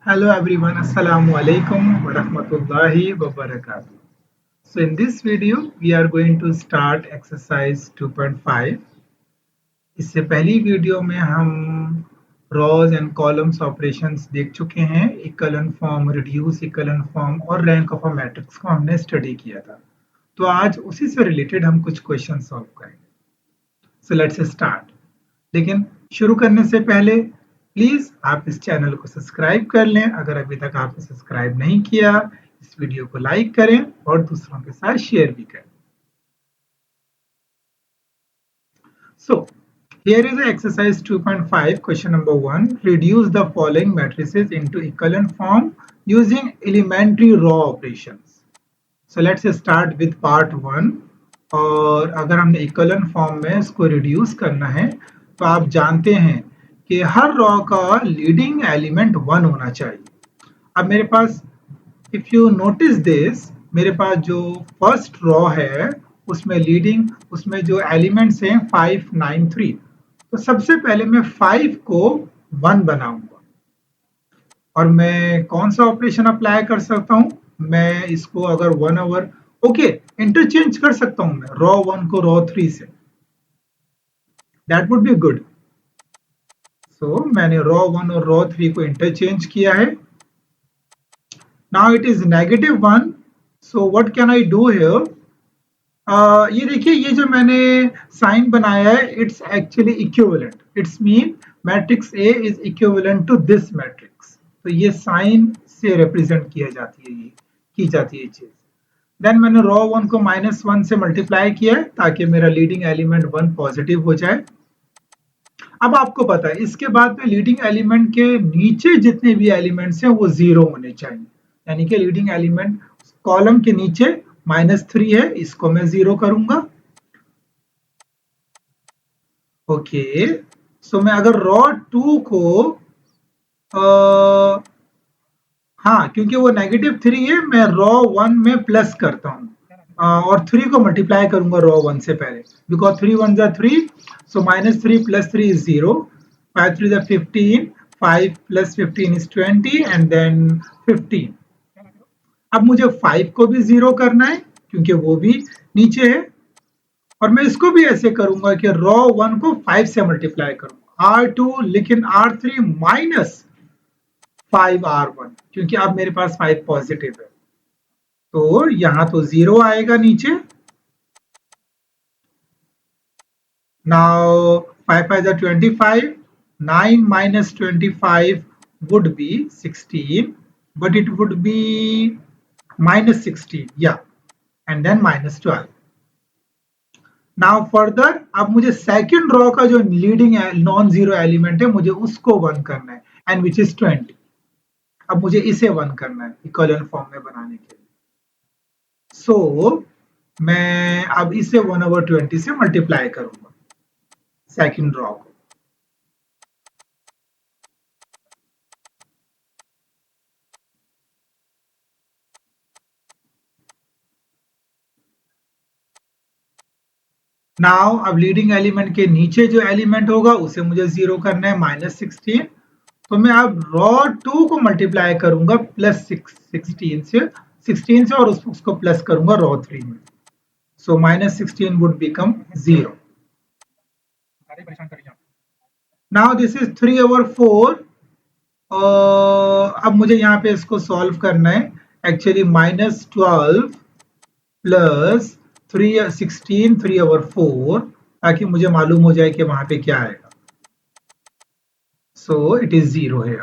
Hello everyone, Assalamu alaikum wa rahmatullahi wa barakatuh. So in this video, we are going to start exercise 2.5. इससे पहली video में हम rows and columns operations देख चुके हैं। इक्वलन form, reduce इक्वलन form और rank of a matrix को हमने स्टडी किया था। तो आज उसी से रिलेटेड हम कुछ क्वेश्चन सॉल्व करेंगे। So let's start. लेकिन शुरू करने से पहले प्लीज आप इस चैनल को सब्सक्राइब कर लें। अगर अभी तक आपने सब्सक्राइब नहीं किया, इस वीडियो को लाइक करें और दूसरों के साथ शेयर भी करें। So here is exercise 2.5, question number 1. Reduce the following matrices into echelon form using elementary raw operations. So let's start with part 1. और अगर हमने इक्वलन फॉर्म में इसको रिड्यूस करना है तो आप जानते हैं कि हर रॉ का लीडिंग एलिमेंट 1 होना चाहिए। अब मेरे पास, इफ यू नोटिस दिस, मेरे पास जो फर्स्ट रॉ है उसमें लीडिंग, उसमें जो एलिमेंट्स हैं 5, 9, 3। तो सबसे पहले मैं 5 को 1 बनाऊंगा और मैं कौन सा ऑपरेशन अप्लाई कर सकता हूं? मैं इसको अगर 1 ओवर इंटरचेंज कर सकता हूं मैं रॉ 1 को रॉ 3 से। That would be good. So मैंने रॉ 1 और रॉ 3 को इंटरचेंज किया है। Now it is -1। So what can I do here? ये देखिए, ये जो मैंने साइन बनाया है, it's actually equivalent. It's mean matrix A is equivalent to this matrix. तो ये साइन से रिप्रेजेंट किया जाती है, ये की जाती है चीज। देन मैंने रॉ 1 को -1 से मल्टीप्लाई किया है ताकि मेरा लीडिंग एलिमेंट 1 पॉजिटिव हो जाए। अब आपको पता है इसके बाद में लीडिंग एलिमेंट के नीचे जितने भी एलिमेंट्स हैं वो 0 होने चाहिए। यानी कि लीडिंग एलिमेंट कॉलम के नीचे -3 है, इसको मैं 0 करूंगा। ओके, सो मैं अगर रॉ 2 को हाँ, क्योंकि वो -3 है, मैं रॉ 1 में प्लस करता हूँ और 3 को मल्टीप्लाई करूंगा रॉ 1 से पहले, बिकॉज 3 1 जा 3, सो -3 + 3 इज 0, 5 3 जा 15, 5 + 15 इज 20 एंड देन 15। अब मुझे 5 को भी 0 करना है क्योंकि वो भी नीचे है, और मैं इसको भी ऐसे करूंगा कि रॉ 1 को 5 से मल्टीप्लाई करूंगा, R2, लेकिन R3 माइनस 5R1, क्योंकि अब मेरे पास 5 पॉजिटिव है। तो यहां तो 0 आएगा नीचे। Now 5 5 are 25, 9 minus 25 would be 16, but it would be -16, yeah, and then -12. Now further, अब मुझे सेकंड रॉ का जो लीडिंग नॉन जीरो एलिमेंट है मुझे उसको 1 करना है, एंड विच इज 20। अब मुझे इसे 1 करना है इक्वलन फॉर्म में बनाने के लिए। सो मैं अब इसे 1/20 से मल्टीप्लाई करूंगा सेकंड रॉ को। नाउ अब लीडिंग एलिमेंट के नीचे जो एलिमेंट होगा उसे मुझे 0 करना है, -16। तो मैं अब रॉ 2 को मल्टीप्लाई करूंगा +16 से और उसको प्लस करूंगा रॉ 3 में। सो -16 would become 0। Now this is 3/4। अब मुझे यहाँ पे इसको सॉल्व करना है। एक्चुअली -12 + 16 3/4, ताकि मुझे मालूम हो जाए कि वहां पे क्या आएगा। सो इट इज 0 है।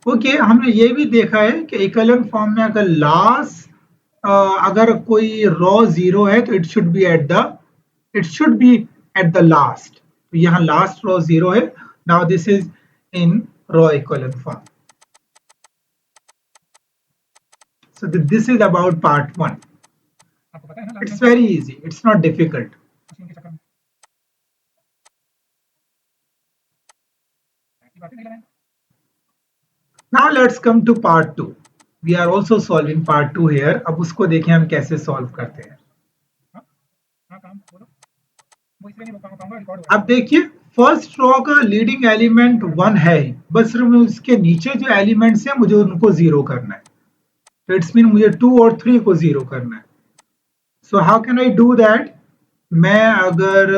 ओके, हमने ये भी देखा है कि इक्वलन फॉर्म में अगर लास्ट अगर कोई रॉ 0 है तो it should be at the last. तो यहाँ लास्ट रॉ 0 है। Now this is in row echelon form. So this is about part 1. It's very easy. It's not difficult. Now let's come to part 2. We are also solving part 2 here. अब उसको देखें हम कैसे solve करते हैं। अब देखिए फर्स्ट रो का लीडिंग एलिमेंट 1 है ही, बस सिर्फ उसके नीचे जो एलिमेंट्स हैं मुझे उनको जीरो करना है, तो इट्स मीन मुझे 2 और 3 को जीरो करना है। So how can I do that? मैं अगर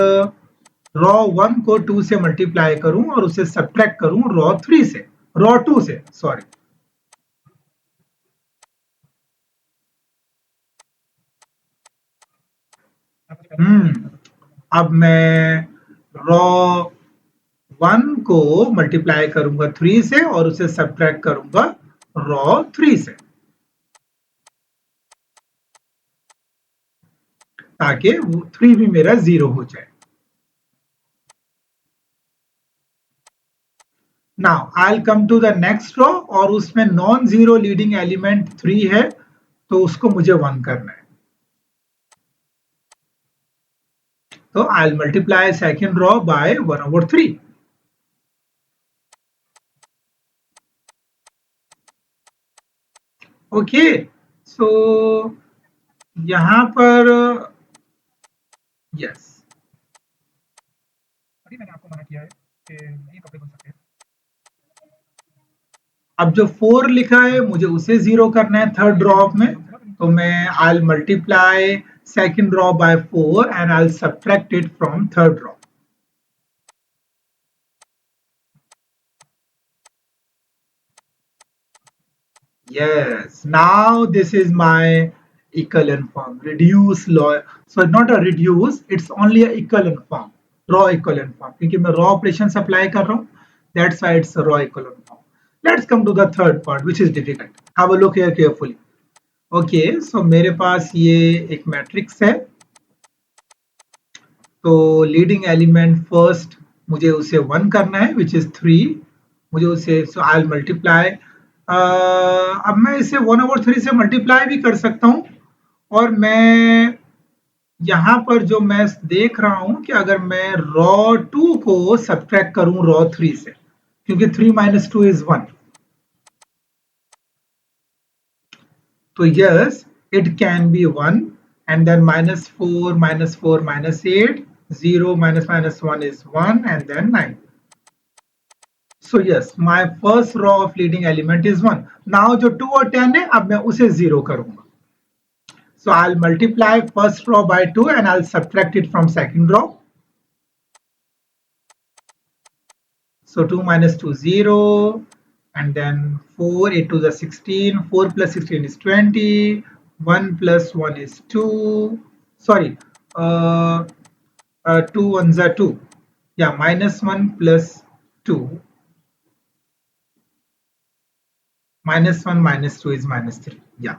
रॉ 1 को 2 से मल्टीप्लाई करूं और उसे सब्ट्रैक्ट करूं रॉ 3 से, रॉ 2 से सॉरी, अब मैं रॉ 1 को मल्टीप्लाई करूंगा 3 से और उसे सब्ट्रैक्ट करूंगा रॉ 3 से, ताकि 3 भी मेरा जीरो हो जाए। Now I will come to the next row और उसमें नॉन जीरो लीडिंग एलिमेंट 3 है, तो उसको मुझे 1 करना है, तो I will multiply second row by 1/3। Okay, so यहां पर यस, अभी मैंने आपको मना किया है कि नहीं कपड़े धुल सकते। अब जो 4 लिखा है मुझे उसे जीरो करना है थर्ड ड्रॉप में, तो मैं आई मल्टीप्लाई सेकेंड ड्रॉप by 4 and I subtract it from third ड्रॉप। Yes, now this is my echelon form. Reduce law. So not a reduce, it's only a echelon form. Raw echelon form. क्योंकि मैं raw operations apply कर रहा हूँ. That's why it's a raw echelon form. Let's come to the third part, which is difficult. Have a look here carefully. Okay, so मेरे पास ये एक matrix है. तो लीडिंग एलिमेंट फर्स्ट मुझे उसे 1 करना है, विच इज 3. मुझे उसे सो आई मल्टीप्लाई, अब मैं इसे 1/3 से मल्टीप्लाई भी कर सकता हूँ, और मैं यहाँ पर जो मैं देख रहा हूँ कि अगर मैं रॉ 2 को सब्ट्रैक्ट करूँ रॉ 3 से, क्योंकि 3 - 2 इज 1, तो yes it can be 1 and then -4 -4 -8, 0 minus 1 is 1 and then 9. So yes, my first row of leading element is 1. Now जो 2 और 10 है अब मैं उसे 0 करूंगा. So I'll multiply first row by 2 and I'll subtract it from second row. So 2 minus 2 0, and then 4, 8 to the 16, 4 plus 16 is 20, 1 plus 1 is 2, sorry, 2 ones are 2, yeah, -1 plus 2, -1 -2 is -3, yeah.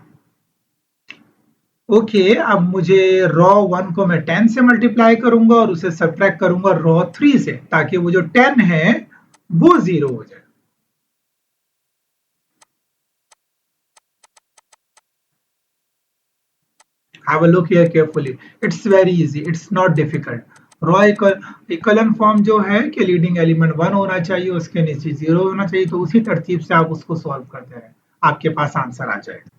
Okay, अब मुझे raw 1 को मैं 10 से multiply करूंगा और उसे subtract करूंगा row 3 से, ताकि वो जो 10 है वो 0 हो जाए. Have a look here carefully. It's very easy. It's not difficult. Row echelon form जो है कि लीडिंग एलिमेंट 1 होना चाहिए, उसके नीचे 0 होना चाहिए, तो उसी तरतीब से आप उसको सॉल्व करते हैं, आपके पास आंसर आ जाएगा.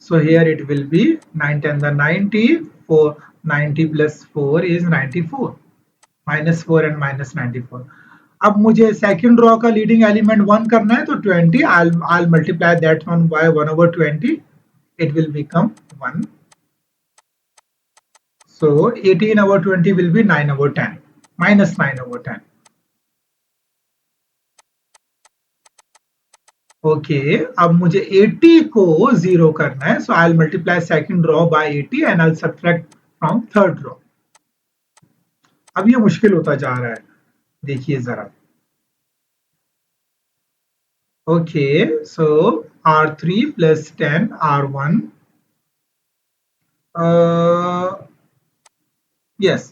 So here it will be 9 10 the 90, 4 90 plus 4 is 94, -4 and -94. अब मुझे सेकंड रॉ का लीडिंग एलिमेंट 1 करना है, तो 20, I'll multiply that one by 1/20, it will become 1. So 18/20 will be 9/10, -9/10. Okay, अब मुझे 80 को 0 करना है, so I will multiply second row by 80 and I will subtract from third row. अब ये मुश्किल होता जा रहा है, देखिए जरा. Okay, so R3 plus 10 R1, yes,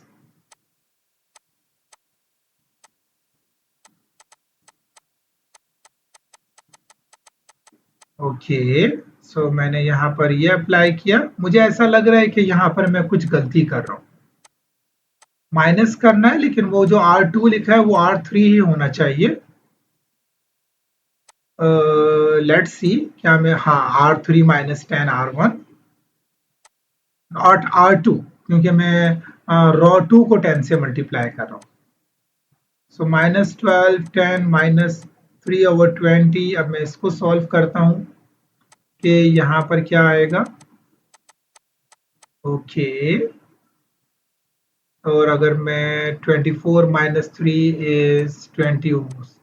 okay, so मैंने यहाँ पर ये अप्लाई किया. मुझे ऐसा लग रहा है कि यहाँ पर मैं कुछ गलती कर रहा हूँ. माइनस करना है, लेकिन वो जो R2 लिखा है वो R3 ही होना चाहिए. लेट्स सी, क्या मैं, हाँ, R3 - 10 R1. नॉट R2, क्योंकि मैं रॉ 2 को 10 से मल्टीप्लाई कर रहा हूँ। सो -12 10 -3/20। अब मैं इसको सॉल्व करता हूँ कि यहाँ पर क्या आएगा। ओके, और अगर मैं 24 -3 इज 20,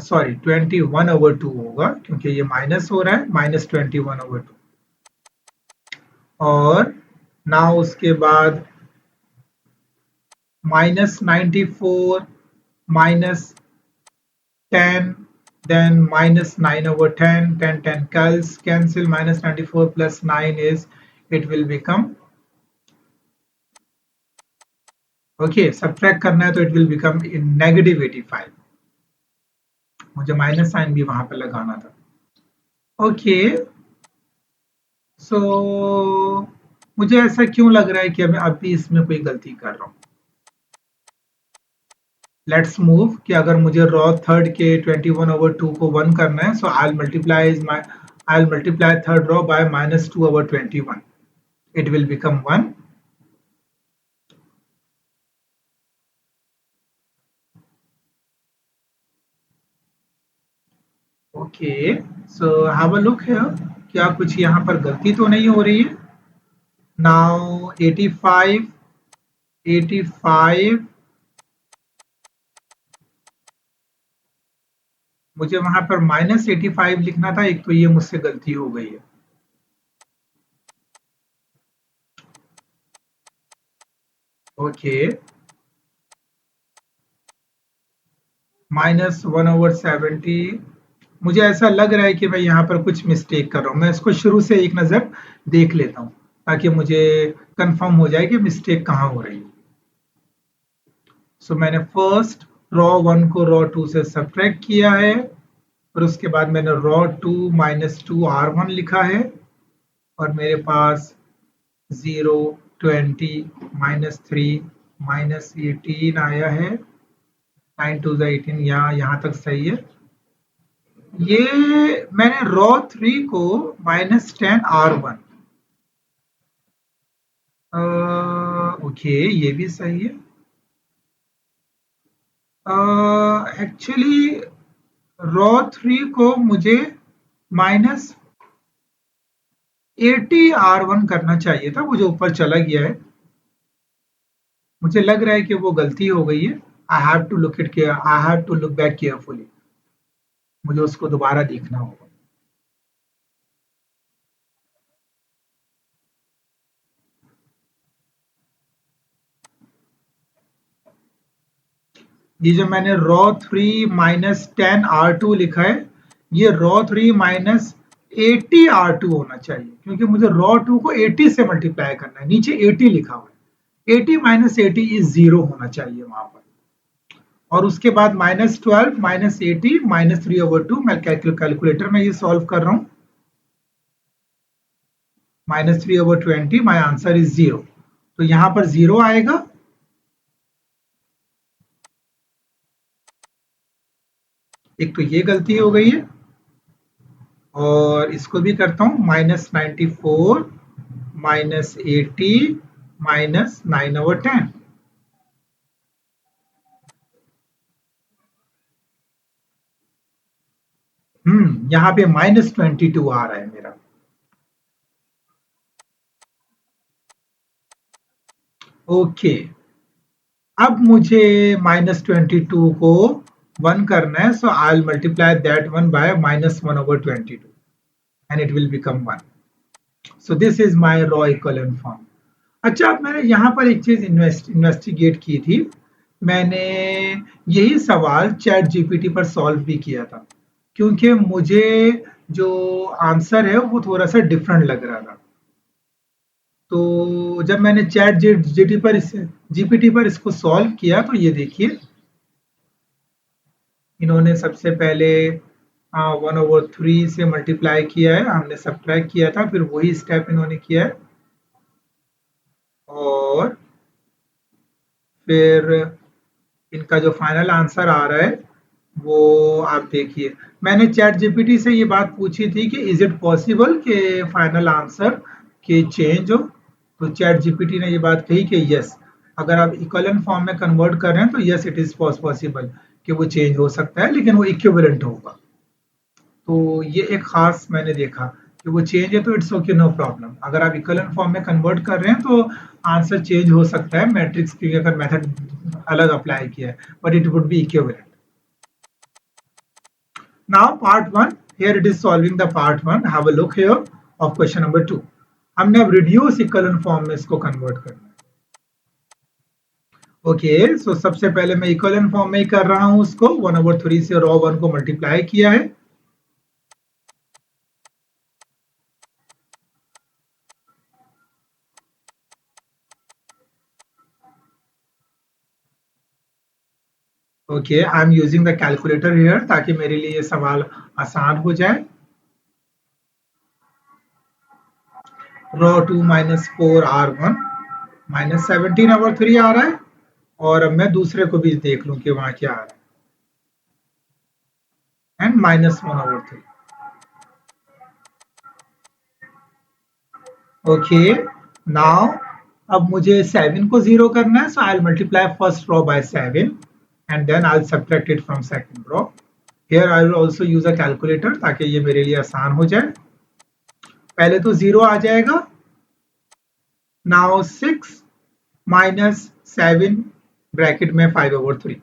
सॉरी 21/2 होगा, क्योंकि ये माइनस हो रहा है, -21/2। और ना उसके बाद -94 -10, then -9/10, 10 10 cancel, -94 plus 9 is, it will become, okay, subtract करना है तो it will become in -85। मुझे माइनस साइन भी वहां पर लगाना था। ओके, सो मुझे ऐसा क्यों लग रहा है कि मैं अभी इसमें कोई गलती कर रहा हूँ। लेट्स मूव कि अगर मुझे रॉ थर्ड के 21/2 को 1 करना है, so I multiply third row by -2/21। It will become 1। Okay, so have a look here, क्या कुछ यहाँ पर गलती तो नहीं हो रही है। नाउ 85 मुझे वहां पर -85 लिखना था, एक तो ये मुझसे गलती हो गई है। ओके, -1/70। मुझे ऐसा लग रहा है कि मैं यहाँ पर कुछ मिस्टेक कर रहा हूँ। मैं इसको शुरू से एक नज़र देख लेता हूँ ताकि मुझे कंफर्म हो जाए कि मिस्टेक कहाँ हो रही है। सो मैंने फर्स्ट रॉ 1 को रॉ 2 से सब्ट्रैक्ट किया है, और उसके बाद मैंने रॉ 2 -2R1 लिखा है, और मेरे पास 0 20 -3 -18 आया है। 9 2 18, यहाँ तक सही है। ये मैंने रॉ 3 को -10R1, ओके, ये भी सही है। एक्चुअली रॉ 3 को मुझे -80R1 करना चाहिए था, वो जो ऊपर चला गया है। मुझे लग रहा है कि वो गलती हो गई है। I have to look it care, I have to look back carefully. मुझे उसको दोबारा देखना होगा। ये जो मैंने रॉ 3 -10R2 लिखा है, ये रॉ 3 -80R2 होना चाहिए, क्योंकि मुझे रॉ 2 को 80 से मल्टीप्लाई करना है। नीचे 80 लिखा हुआ है, 80 -80 इज 0 होना चाहिए वहां पर। और उसके बाद -12 -80 -3/2, मैं कैलकुलेटर में ये सॉल्व कर रहा हूँ। -3/20, माई आंसर इज 0। तो यहाँ पर 0 आएगा। एक तो ये गलती हो गई है, और इसको भी करता हूँ, -94 -80 -9/10। यहाँ पे -22 आ रहा है मेरा। ओके, अब मुझे -22 को 1 करना है, so I will multiply that one by -1/22 and it will become 1। So this is my row equivalent form. अच्छा, अब मैंने यहाँ पर एक चीज इन्वेस्टिगेट की थी। मैंने यही सवाल चैट जीपीटी पर सॉल्व भी किया था, क्योंकि मुझे जो आंसर है वो थोड़ा सा डिफरेंट लग रहा था। तो जब मैंने चैट जीपीटी पर इसको सॉल्व किया, तो ये देखिए, इन्होंने सबसे पहले 1/3 से मल्टीप्लाई किया है, हमने सब्ट्रैक्ट किया था, फिर वही स्टेप इन्होंने किया है, और फिर इनका जो फाइनल आंसर आ रहा है वो आप देखिए। मैंने चैट जीपीटी से ये बात पूछी थी कि इज इट पॉसिबल कि फाइनल आंसर के चेंज हो, तो चैट जीपीटी ने ये बात कही कि यस, अगर आप इक्विवेलेंट फॉर्म में कन्वर्ट कर रहे हैं तो यस इट इज पॉसिबल कि वो चेंज हो सकता है, लेकिन वो इक्विवेलेंट होगा। तो ये एक खास मैंने देखा कि वो चेंज है तो इट्स ओके, नो प्रॉब्लम। अगर आप इक्विवेलेंट फॉर्म में कन्वर्ट कर रहे हैं तो आंसर चेंज हो सकता है मैट्रिक्स की अगर मेथड अलग अप्लाई किया है, but it would B equivalent. Now part 1, here it is solving the part 1. Have a look here of question number 2. हमने अब reduce इक्वलन फॉर्म में इसको कन्वर्ट करना है। ओके, सो सबसे पहले मैं इक्वलन फॉर्म में ही कर रहा हूं उसको, 1/3 से रॉ 1 को मल्टीप्लाई किया है। Okay, I am using the calculator here ताकि मेरे लिए ये सवाल आसान हो जाए। रॉ 2 माइनस 4r1 माइनस 17/3 आ रहा है, और अब मैं दूसरे को भी देख लूं कि वहां क्या आ रहा है, एंड माइनस 1/3। ओके, नाउ अब मुझे 7 को 0 करना है, so I will multiply first row by 7 and then I will subtract it from second row. Here I will also use a calculator ताकि ये मेरे लिए आसान हो जाए। पहले तो 0 आ जाएगा। नाउ 6 माइनस 7 ब्रैकेट में 5/3।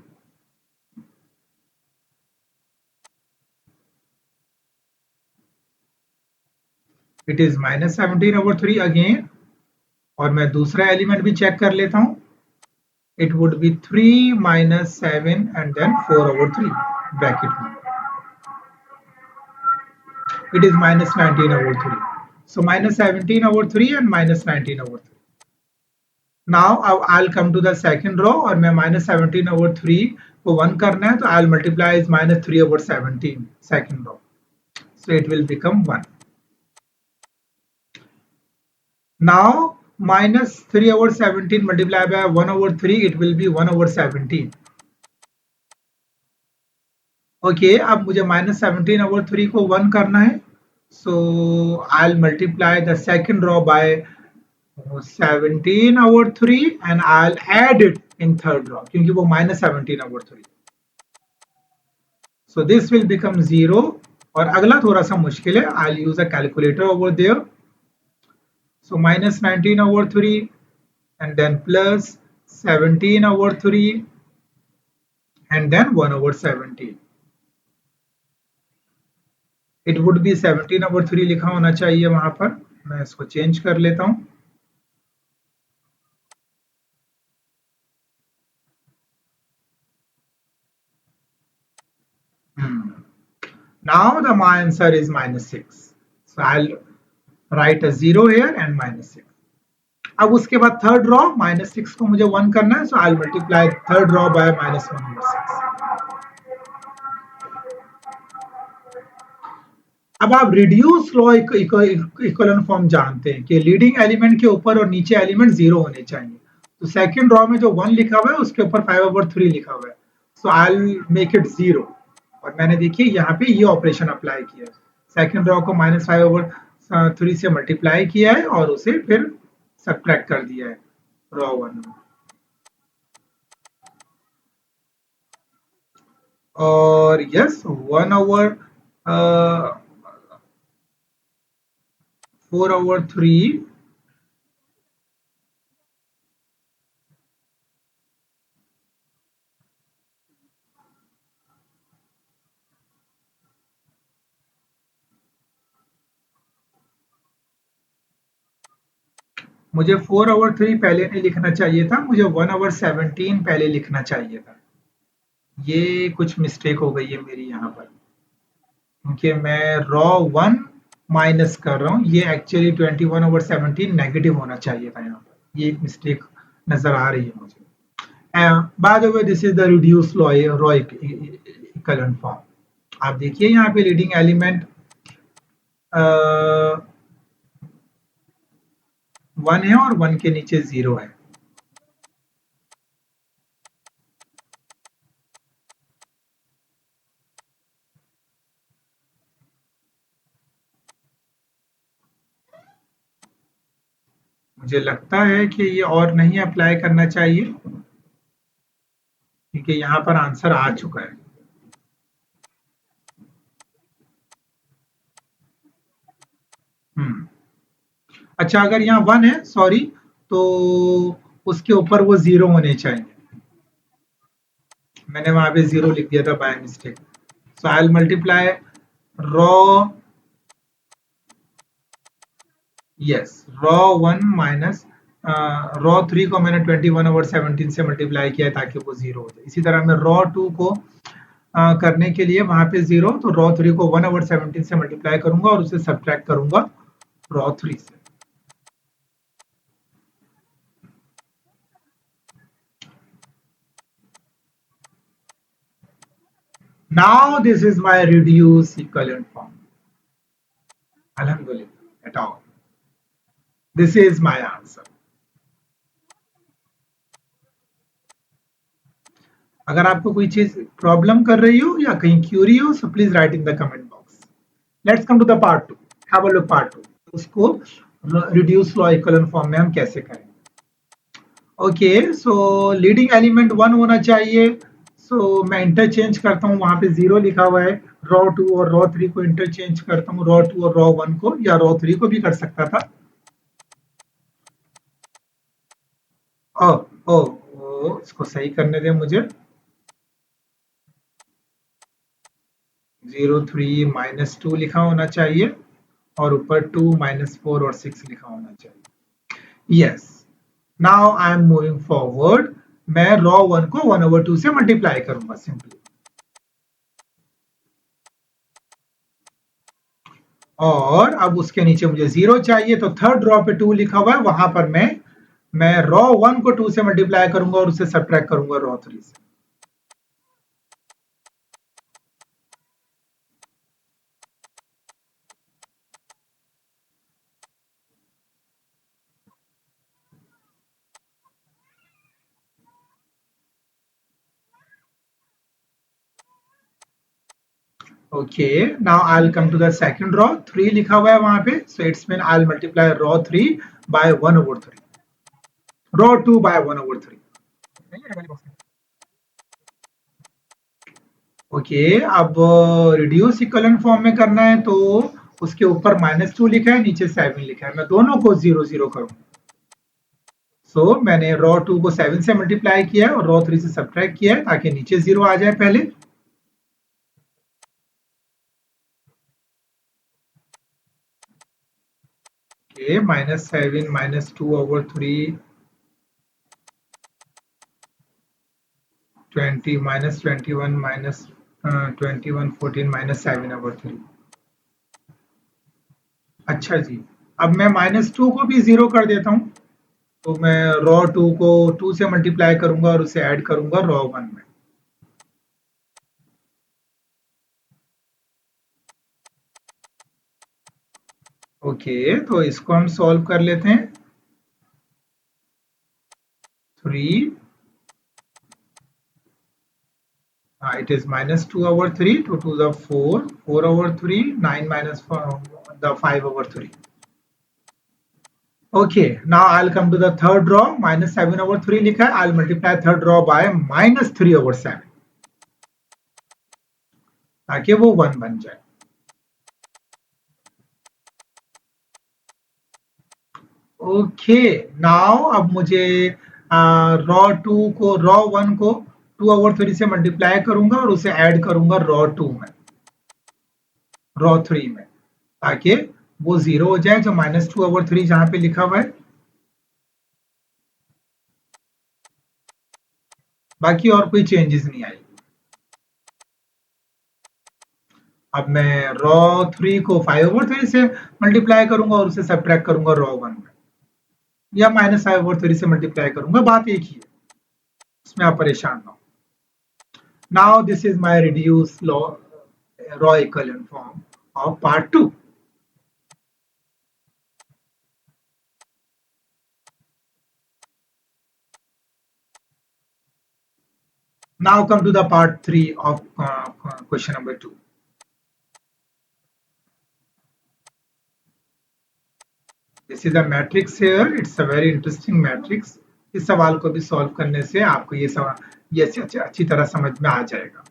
इट इज माइनस 17/3 अगेन, और मैं दूसरा एलिमेंट भी चेक कर लेता हूं। It would be 3 minus 7 and then 4/3 bracket में. It is minus 19/3. So minus 17/3 and minus 19/3. Now I'll come to the second row, और मैं minus 17/3 को 1 करना है तो I'll multiply is minus 3/17 second row. So it will become 1. Now minus 3/17 multiplied by 1/3, it will be 1/17. Okay, अब मुझे minus 17/3 को 1 करना है, so I will multiply the second row by 17/3 and I will add it in third row क्योंकि वो minus 17/3। So this will become 0, और अगला थोड़ा सा मुश्किल है, I will use a calculator over there. So minus 19/3 and then plus 17/3 and then 1/17। It would be 17/3 लिखा होना चाहिए वहां पर, मैं इसको चेंज कर लेता हूं। Now the my answer is minus 6. So I'll write a 0 here and minus 6. अब उसके बाद थर्ड रॉ माइनस 6 को मुझे 1 करना है, so I multiply third row by minus 1/6। अब आप रिड्यूस रॉ इक्वलन फॉर्म जानते हैं कि लीडिंग एलिमेंट के ऊपर और नीचे एलिमेंट 0 होने चाहिए। तो सेकंड रॉ में जो 1 लिखा हुआ है उसके ऊपर 5/3 लिखा हुआ है, so I will make it 0। और मैंने देखिए यहाँ पे ये ऑपरेशन अप्लाई किया है, सेकंड रॉ को माइनस 5/3 से मल्टीप्लाई किया है और उसे फिर सब्ट्रैक्ट कर दिया है रॉ 1 में। और यस 1/4/3 मुझे 4/3 पहले नहीं लिखना चाहिए था, मुझे 1/17 पहले लिखना चाहिए था। ये कुछ मिस्टेक हो गई है मेरी यहाँ पर, क्योंकि मैं रॉ 1 माइनस कर रहा हूँ, ये एक्चुअली 21/17 नेगेटिव होना चाहिए था यहाँ पर। ये एक मिस्टेक नजर आ रही है मुझे। By the way this is the reduce raw equivalent form. आप देखिए यहाँ पे लीडिंग एलिमेंट 1 है और 1 के नीचे 0 है। मुझे लगता है कि ये और नहीं अप्लाई करना चाहिए क्योंकि यहाँ पर आंसर आ चुका है। हम्म अच्छा, अगर यहाँ 1 है, सॉरी, तो उसके ऊपर वो 0 होने चाहिए। मैंने वहां पे 0 लिख दिया था by mistake. So I will multiply raw, yes, raw 1 minus raw 3 को मैंने 21/17 से मल्टीप्लाई किया है ताकि वो 0 हो जाए। इसी तरह मैं रॉ 2 को करने के लिए वहां पे 0, तो रॉ 3 को 1/17 से मल्टीप्लाई करूंगा और उसे सब्ट्रैक्ट करूंगा रॉ 3 से। Now this is my reduced equivalent form. Alhamdulillah, at all. This is my answer. अगर आपको कोई चीज प्रॉब्लम कर रही हो या कहीं क्यूरी हो, so please write in the comment box. Let's come to the part 2। Have a look part 2। उसको रिड्यूस लॉ इक्विवेलेंट फॉर्म में हम कैसे करें। ओके, सो लीडिंग एलिमेंट 1 होना चाहिए। सो मैं इंटरचेंज करता हूँ, वहां पे 0 लिखा हुआ है। रॉ 2 और रॉ 3 को इंटरचेंज करता हूँ, रॉ 2 और रॉ 1 को, या रॉ 3 को भी कर सकता था। ओ ओ ओ, इसको सही करने दें मुझे। 0 3 - 2 लिखा होना चाहिए और ऊपर 2 -4 और 6 लिखा होना चाहिए। Yes, now I am moving forward. मैं रॉ 1 को 1/2 से मल्टीप्लाई करूंगा सिंपली, और अब उसके नीचे मुझे 0 चाहिए, तो थर्ड रॉ पे 2 लिखा हुआ है, वहां पर मैं रॉ 1 को 2 से मल्टीप्लाई करूंगा और उसे सब्ट्रैक्ट करूंगा रॉ 3 से। Okay, now I will come to the second row. 3 लिखा हुआ है वहां पे, so it's mean I will multiply row 3 by 1/3, row 2 by 1/3। Okay, अब रिड्यूस इक्विवेलेंट फॉर्म में करना है, तो उसके ऊपर -2 लिखा है, नीचे 7 लिखा है, मैं दोनों को 0 0 करूंगा। सो मैंने रॉ 2 को 7 से मल्टीप्लाई किया है और रॉ 3 से सब्ट्रैक्ट किया है ताकि नीचे 0 आ जाए पहले। ओके, -7 -2/3, 20 -21 -21 14 -7/3। अच्छा जी, अब मैं -2 को भी 0 कर देता हूँ, तो मैं रॉ 2 को 2 से मल्टीप्लाई करूंगा और उसे ऐड करूंगा रॉ 1 में। ओके, तो इसको हम सॉल्व कर लेते हैं। 3, it is -2/3, 2 to the 4, 4/3, 9 minus the 5/3. Okay, now I'll come to the third row, -7/3 लिखा है, I'll multiply third row by -3/7 ताकि वो 1 बन जाए। ओके, नाउ अब मुझे रॉ 2 को रॉ 1 को 2/3 से मल्टीप्लाई करूंगा और उसे ऐड करूंगा रॉ 2 में, रॉ 3 में, ताकि वो 0 हो जाए, जो -2/3 जहां पे लिखा हुआ है। बाकी और कोई चेंजेस नहीं आएगी। अब मैं रॉ 3 को 5/3 से मल्टीप्लाई करूंगा और उसे सब्ट्रैक्ट करूंगा रॉ 1 में, या -5/3 से मल्टीप्लाई करूंगा, बात एक ही है, इसमें आप परेशान ना हो। Now this is my reduce law raw equivalent form of part 2। Now come to the part 3 of question number 2. This is a matrix here, it's a very interesting matrix. इस सवाल को भी सॉल्व करने से आपको ये सवाल ये अच्छी तरह समझ में आ जाएगा।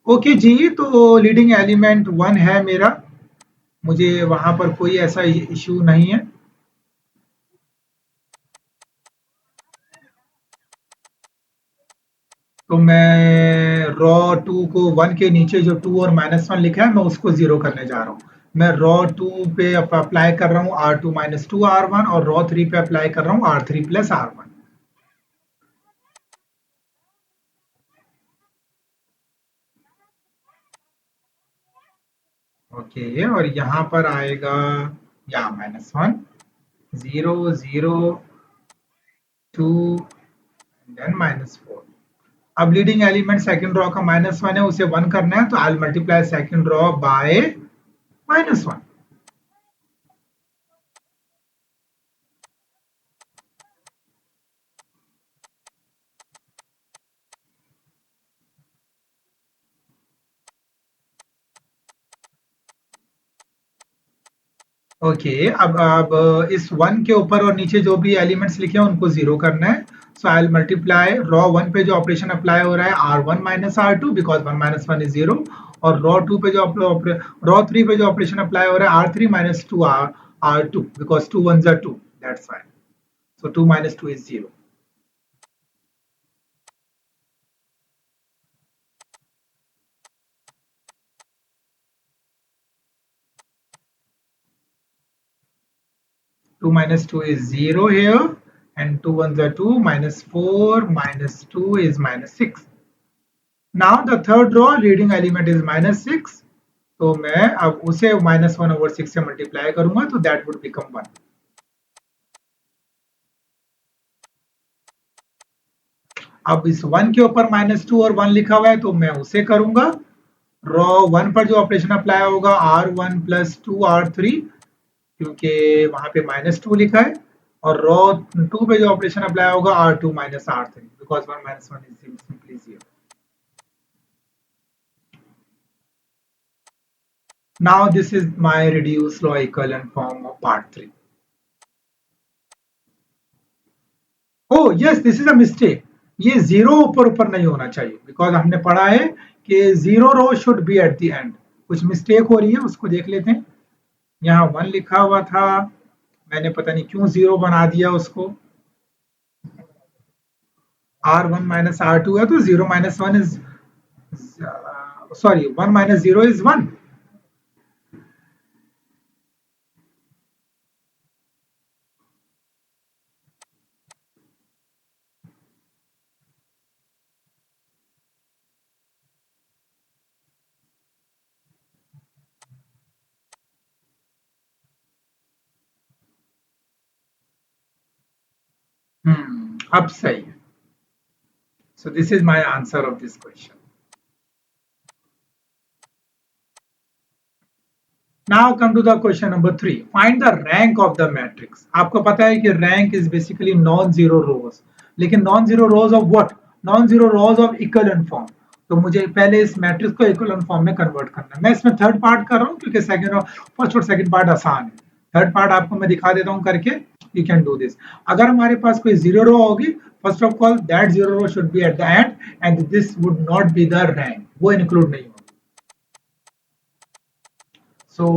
ओके जी, तो लीडिंग एलिमेंट 1 है मेरा, मुझे वहां पर कोई ऐसा इश्यू नहीं है। तो मैं रॉ 2 को 1 के नीचे जो 2 और -1 लिखा है मैं उसको 0 करने जा रहा हूँ। मैं रॉ 2 पे अप्लाई कर रहा हूँ R2 - 2 R1 और रॉ 3 पे अप्लाई कर रहा हूँ R3 + R1। ओके, और यहाँ पर आएगा यहाँ -1 0 0 2 देन -4। अब लीडिंग एलिमेंट सेकंड रॉ का -1 है, उसे 1 करना है, तो I will multiply second row by -1। Okay, अब इस 1 के ऊपर और नीचे जो भी एलिमेंट्स लिखे हैं उनको 0 करना है। So I will multiply raw 1 पे जो ऑपरेशन अप्लाई हो रहा है R1 - R2 बिकॉज़ 1 - 1 इज 0, और रॉ 2 पे जो रॉ 3 पे जो ऑपरेशन अप्लाई हो रहा है R3 - 2 R2 because 2 1s are 2, that's why. So 2 - 2 is 0। 2 - 2 is 0 here, and 2 1s are 2, -4 -2 is -6. Now the third row leading element is -6, तो मैं अब उसे -1/6 से मल्टीप्लाई करूंगा, तो दैट वुड बिकम 1। अब इस 1 के ऊपर -2 और 1 लिखा हुआ है, तो मैं उसे करूंगा। रॉ 1 पर जो ऑपरेशन अप्लाई होगा R1 + 2 R3, क्योंकि वहां पे -2 लिखा है, और रॉ 2 पे जो ऑपरेशन अप्लाई होगा R2 - R3 because 1 - 1 is simply 0। Now this is my reduced law equivalent form of part 3. Oh yes, this is a mistake. ये जीरो ऊपर ऊपर नहीं होना चाहिए, बिकॉज हमने पढ़ा है कि zero row should be at the end. कुछ मिस्टेक हो रही है, उसको देख लेते हैं। यहाँ 1 लिखा हुआ था, मैंने पता नहीं क्यों 0 बना दिया उसको। R1 - R2 है, तो 0 - 1 इज सॉरी 1 - 0 इज 1। अब सही है। So this is my answer of this question. Now come to the question number 3. Find the rank of the matrix. आपको पता है कि rank is basically non-zero rows. लेकिन non-zero rows of what? Non-zero rows of equivalent form. तो मुझे पहले इस matrix को इक्विवेलेंट फॉर्म में कन्वर्ट करना है। मैं इसमें थर्ड पार्ट कर रहा हूँ क्योंकि फर्स्ट और सेकंड पार्ट आसान है। थर्ड पार्ट आपको मैं दिखा देता हूँ करके। You can do this. अगर हमारे पास कोई जीरो रो होगी, first of all that zero row should be at the end, and this would not be the rank, वो इंक्लूड नहीं होगी।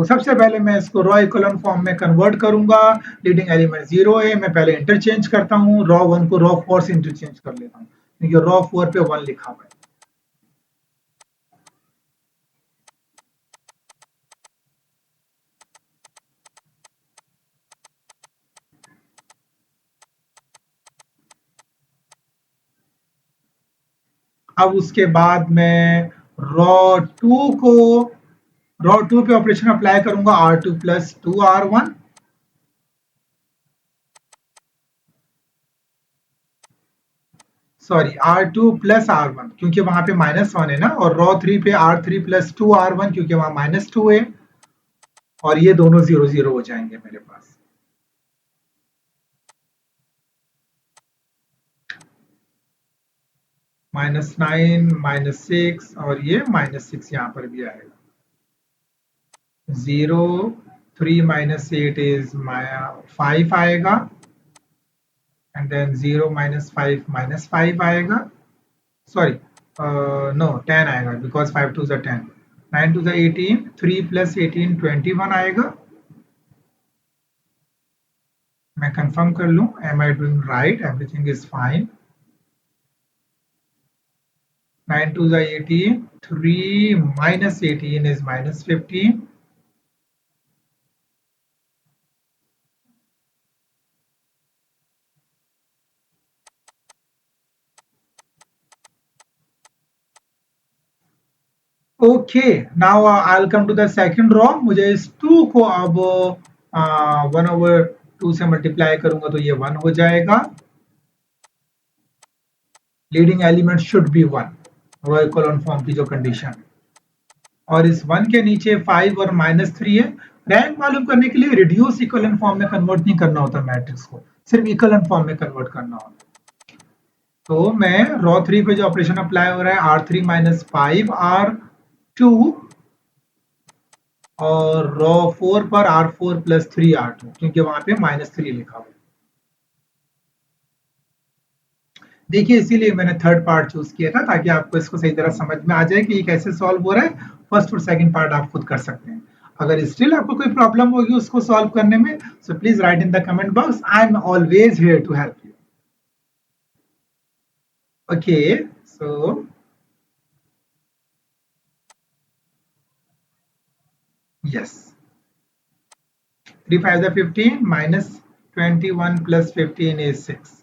सबसे पहले मैं इसको रॉ इक्विवेलेंट फॉर्म में कन्वर्ट करूंगा। लीडिंग एलिमेंट 0 है, मैं पहले इंटरचेंज करता हूँ, रॉ 1 को रॉ 4 से इंटरचेंज कर लेता हूँ क्योंकि रॉ 4 पे 1 लिखा हुआ है। अब उसके बाद मैं रॉ 2 को रॉ 2 पे ऑपरेशन अप्लाई करूंगा R2 + 2 R1। Sorry R2 + R1 क्योंकि वहां पे -1 है ना, और रॉ 3 पे R3 + 2 R1 क्योंकि वहां -2 है, और ये दोनों 0 0 हो जाएंगे मेरे पास। -9 -6 और ये -6 यहाँ पर भी आएगा। 0 3 minus 8 is my 5 आएगा, and then 0 minus 5 minus 5 आएगा, sorry, no 10 आएगा because 5 2 is 10, 9 2 is 18, 3 plus 18 21 आएगा. मैं कंफर्म कर लूं, am I doing right, everything is fine. 9 2 is 18, 3 minus 18 is minus 15. Okay, now I'll come to the second row. मुझे इस 2 को अब 1/2 से मल्टीप्लाई करूंगा तो ये 1 हो जाएगा. Leading element should be 1, row echelon form की जो कंडीशन है. और इस 1 के नीचे 5 और -3 है. रैंक मालूम करने के लिए रिड्यूस इक्विवेलेंट फॉर्म में कन्वर्ट नहीं करना होता मैट्रिक्स को, सिर्फ इक्विवेलेंट फॉर्म में कन्वर्ट करना होता. तो मैं रॉ 3 पे जो ऑपरेशन अप्लाई हो रहा है R3 माइनस 5 R2 और रॉ 4 पर R4 प्लस 3 R2, क्योंकि वहां पे -3 लिखा हुआ. देखिए इसीलिए मैंने थर्ड पार्ट चूज किया था ताकि आपको इसको सही तरह समझ में आ जाए कि ये कैसे सॉल्व हो रहा है. फर्स्ट और सेकंड पार्ट आप खुद कर सकते हैं. अगर स्टिल आपको कोई प्रॉब्लम होगी उसको सॉल्व करने में, so please write in the comment box. I am always here to help you. Okay, so yes, 3 5 is 15, minus 21 plus 15 is 6.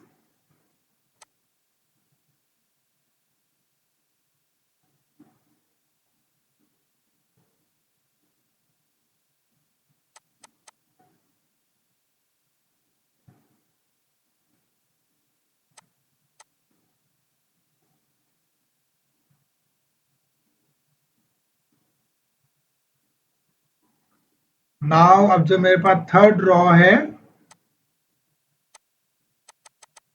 Now अब जो मेरे पास थर्ड रॉ है,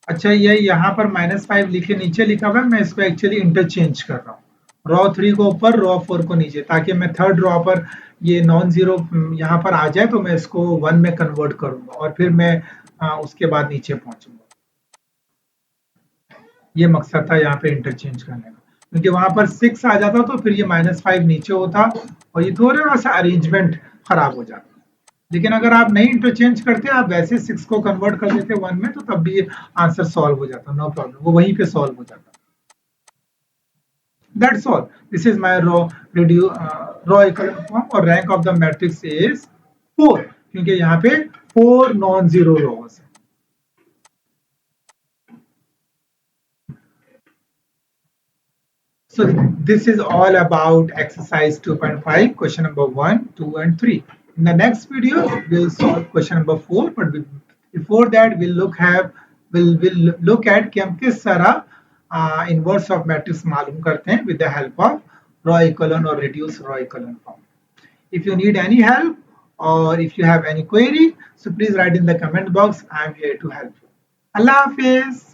अच्छा ये यहाँ पर -5 लिखे नीचे लिखा हुआ है, मैं इसको एक्चुअली इंटरचेंज कर रहा हूँ. रॉ 3 को ऊपर, रॉ 4 को नीचे, ताकि मैं थर्ड रॉ पर ये नॉन जीरो यहाँ पर आ जाए तो मैं इसको 1 में कन्वर्ट करूंगा और फिर मैं उसके बाद नीचे पहुंचूंगा. ये मकसद था यहाँ पे इंटरचेंज करने का, क्योंकि वहां पर 6 आ जाता तो फिर ये -5 नीचे होता और ये थोड़ा सा अरेंजमेंट खराब हो जाता. लेकिन अगर आप नहीं इंटरचेंज करते, आप वैसे 6 को कन्वर्ट कर देते 1 में, तो तब भी आंसर सॉल्व हो जाता, नो प्रॉब्लम, वो वहीं पे सॉल्व हो जाता. That's all. This is my row equivalent form और rank of the matrix is 4, क्योंकि यहाँ पे 4 नॉन जीरो रॉज है. So this is all about exercise 2.5, question number 1, 2 and 3. In the next video, we'll solve question number 4, but before that, we'll look at कि हम किस तरह inverse of matrix मालूम करते हैं with the help of raw echelon or reduced raw echelon form. If you need any help or if you have any query, so please write in the comment box. I am here to help you. Allah Hafiz.